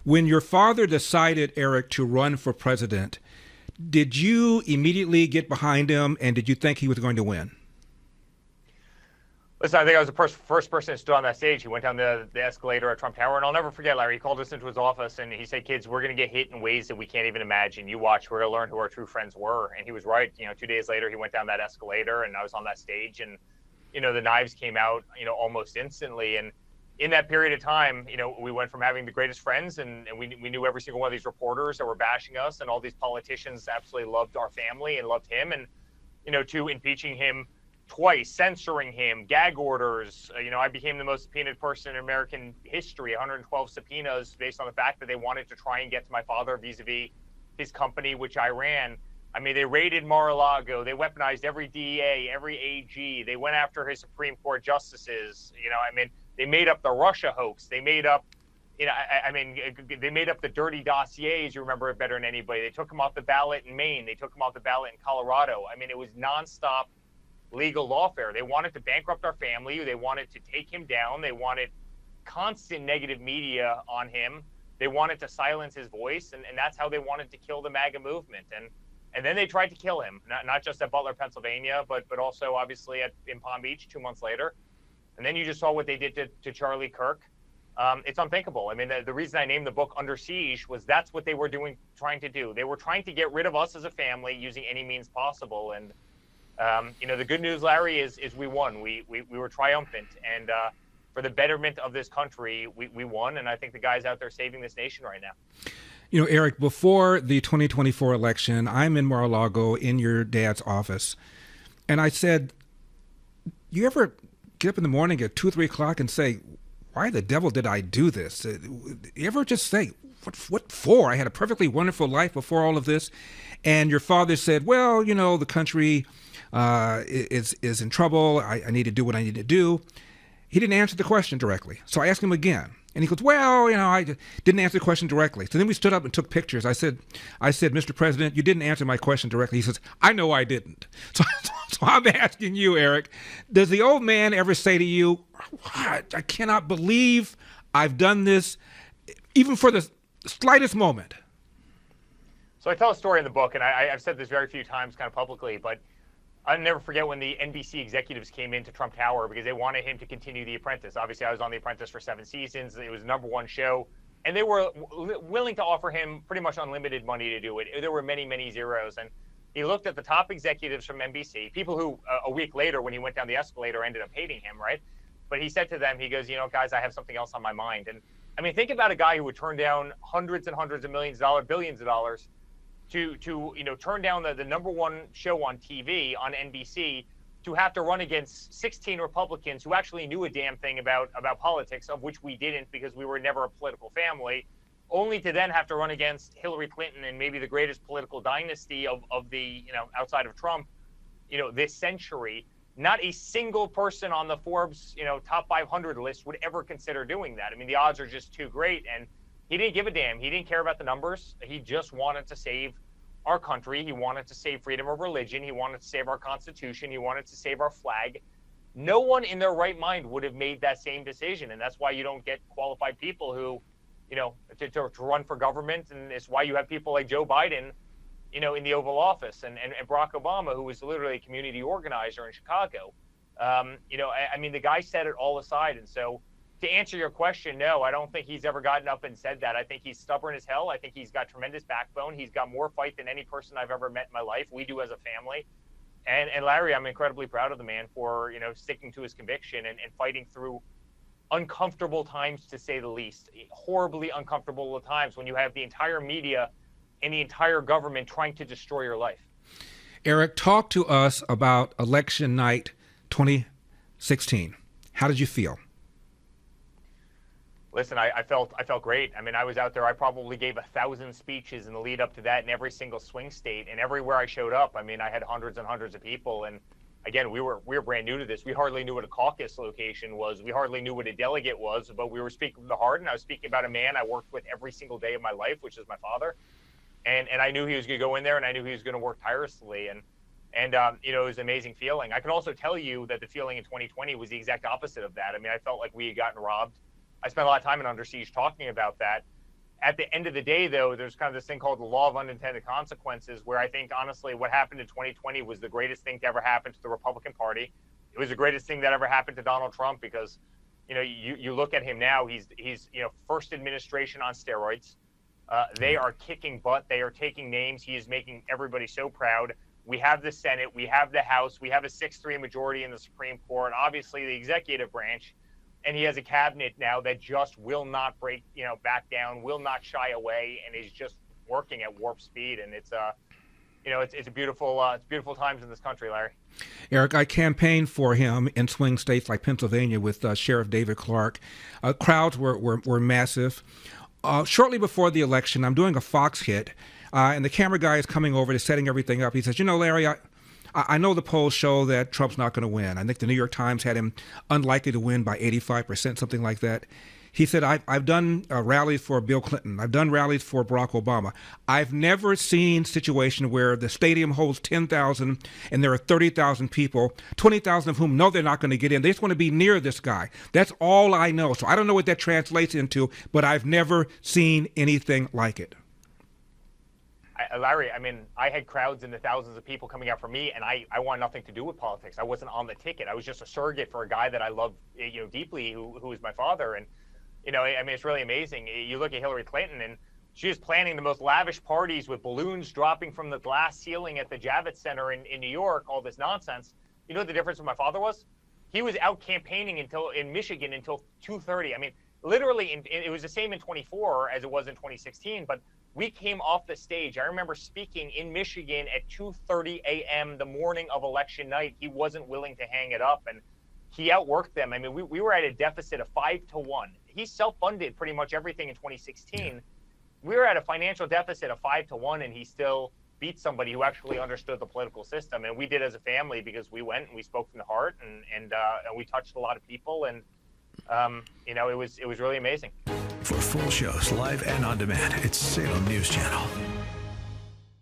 When your father decided, Eric, to run for president, did you immediately get behind him, and did you think he was going to win? Listen, I think I was the first person that stood on that stage. He went down the escalator at Trump Tower, and I'll never forget, Larry. He called us into his office, and he said, "Kids, we're going to get hit in ways that we can't even imagine. You watch. We're going to learn who our true friends were." And he was right. 2 days later, he went down that escalator, and I was on that stage, and the knives came out, almost instantly. And in that period of time, we went from having the greatest friends, and we knew every single one of these reporters that were bashing us, and all these politicians absolutely loved our family and loved him, and to impeaching him twice, censoring him, gag orders. I became the most subpoenaed person in American history, 112 subpoenas based on the fact that they wanted to try and get to my father vis-a-vis his company, which I ran. I mean, they raided Mar-a-Lago. They weaponized every DA, every AG. They went after his Supreme Court justices. They made up the Russia hoax. They made up, they made up the dirty dossiers. You remember it better than anybody. They took him off the ballot in Maine. They took him off the ballot in Colorado. It was nonstop legal lawfare. They wanted to bankrupt our family. They wanted to take him down. They wanted constant negative media on him. They wanted to silence his voice, and that's how they wanted to kill the MAGA movement. And then they tried to kill him, not just at Butler, Pennsylvania, but also obviously in Palm Beach 2 months later. And then you just saw what they did to Charlie Kirk. It's unthinkable. The reason I named the book Under Siege was that's what they were trying to do. They were trying to get rid of us as a family using any means possible. And the good news, Larry, is we won. We were triumphant, and for the betterment of this country, we won. And I think the guys out there saving this nation right now. Eric, before the 2024 election, I'm in Mar-a-Lago in your dad's office, and I said, "You ever get up in the morning at 2 or 3 o'clock and say, why the devil did I do this? You ever just say, what for? I had a perfectly wonderful life before all of this." And your father said, "Well, the country is in trouble. I need to do what I need to do." He didn't answer the question directly. So I asked him again. And he goes, "Well, I didn't answer the question directly." So then we stood up and took pictures. I said, "Mr. President, you didn't answer my question directly." He says, "I know I didn't." So I'm asking you, Eric, does the old man ever say to you, "I cannot believe I've done this," even for the slightest moment? So I tell a story in the book, and I've said this very few times kind of publicly, but I'll never forget when the NBC executives came into Trump Tower because they wanted him to continue The Apprentice. Obviously, I was on The Apprentice for 7 seasons. It was the #1 show. And they were willing to offer him pretty much unlimited money to do it. There were many, many zeros. And he looked at the top executives from NBC, people who a week later when he went down the escalator ended up hating him, right? But he said to them, he goes, "Guys, I have something else on my mind." And think about a guy who would turn down hundreds and hundreds of millions of dollars, billions of dollars, to turn down the #1 show on TV on NBC, to have to run against 16 Republicans who actually knew a damn thing about politics, of which we didn't because we were never a political family, only to then have to run against Hillary Clinton and maybe the greatest political dynasty of the outside of Trump this century. Not a single person on the Forbes top 500 list would ever consider doing that. The odds are just too great. And he didn't give a damn. He didn't care about the numbers. He just wanted to save our country. He wanted to save freedom of religion. He wanted to save our Constitution. He wanted to save our flag. No one in their right mind would have made that same decision. And that's why you don't get qualified people who, to run for government. And it's why you have people like Joe Biden, in the Oval Office, and Barack Obama, who was literally a community organizer in Chicago. The guy set it all aside. And so, to answer your question, no, I don't think he's ever gotten up and said that. I think he's stubborn as hell. I think he's got tremendous backbone. He's got more fight than any person I've ever met in my life. We do as a family. And Larry, I'm incredibly proud of the man for, sticking to his conviction and fighting through uncomfortable times, to say the least. Horribly uncomfortable times when you have the entire media and the entire government trying to destroy your life. Eric, talk to us about election night 2016. How did you feel? Listen, I felt great. I was out there. I probably gave 1,000 speeches in the lead up to that in every single swing state, and everywhere I showed up, I had hundreds and hundreds of people. And again, we were brand new to this. We hardly knew what a caucus location was. We hardly knew what a delegate was, but we were speaking from the heart. And I was speaking about a man I worked with every single day of my life, which is my father. And I knew he was going to go in there, and I knew he was going to work tirelessly. And it was an amazing feeling. I can also tell you that the feeling in 2020 was the exact opposite of that. I felt like we had gotten robbed. I spent a lot of time in Under Siege talking about that. At the end of the day, though, there's kind of this thing called the law of unintended consequences, where I think, honestly, what happened in 2020 was the greatest thing to ever happen to the Republican Party. It was the greatest thing that ever happened to Donald Trump because, you look at him now, he's first administration on steroids. They are kicking butt. They are taking names. He is making everybody so proud. We have the Senate. We have the House. We have a 6-3 majority in the Supreme Court, obviously the executive branch. And he has a cabinet now that just will not back down, will not shy away, and is just working at warp speed. And it's beautiful times in this country, Larry. Eric, I campaigned for him in swing states like Pennsylvania with Sheriff David Clark. Crowds were massive. Shortly before the election, I'm doing a Fox hit, and the camera guy is coming over to setting everything up. He says, Larry, I know the polls show that Trump's not going to win. I think the New York Times had him unlikely to win by 85%, something like that. He said, I've done rallies for Bill Clinton. I've done rallies for Barack Obama. I've never seen a situation where the stadium holds 10,000 and there are 30,000 people, 20,000 of whom know they're not going to get in. They just want to be near this guy. That's all I know. So I don't know what that translates into, but I've never seen anything like it. Larry, I had crowds in the thousands of people coming out for me, and I want nothing to do with politics. I wasn't on the ticket. I was just a surrogate for a guy that I love, deeply, who is my father. And, it's really amazing. You look at Hillary Clinton, and she was planning the most lavish parties with balloons dropping from the glass ceiling at the Javits Center in New York, all this nonsense. You know what the difference with my father was? He was out campaigning in Michigan until 2:30. Literally, it was the same in 24 as it was in 2016, but we came off the stage. I remember speaking in Michigan at 2:30 a.m. the morning of election night. He wasn't willing to hang it up, and he outworked them. We were at a deficit of 5-1. He self-funded pretty much everything in 2016. We were at a financial deficit of 5-1, and he still beat somebody who actually understood the political system. And we did as a family because we went and we spoke from the heart, and we touched a lot of people, and it was really amazing. For full shows, live and on demand, it's Salem News Channel.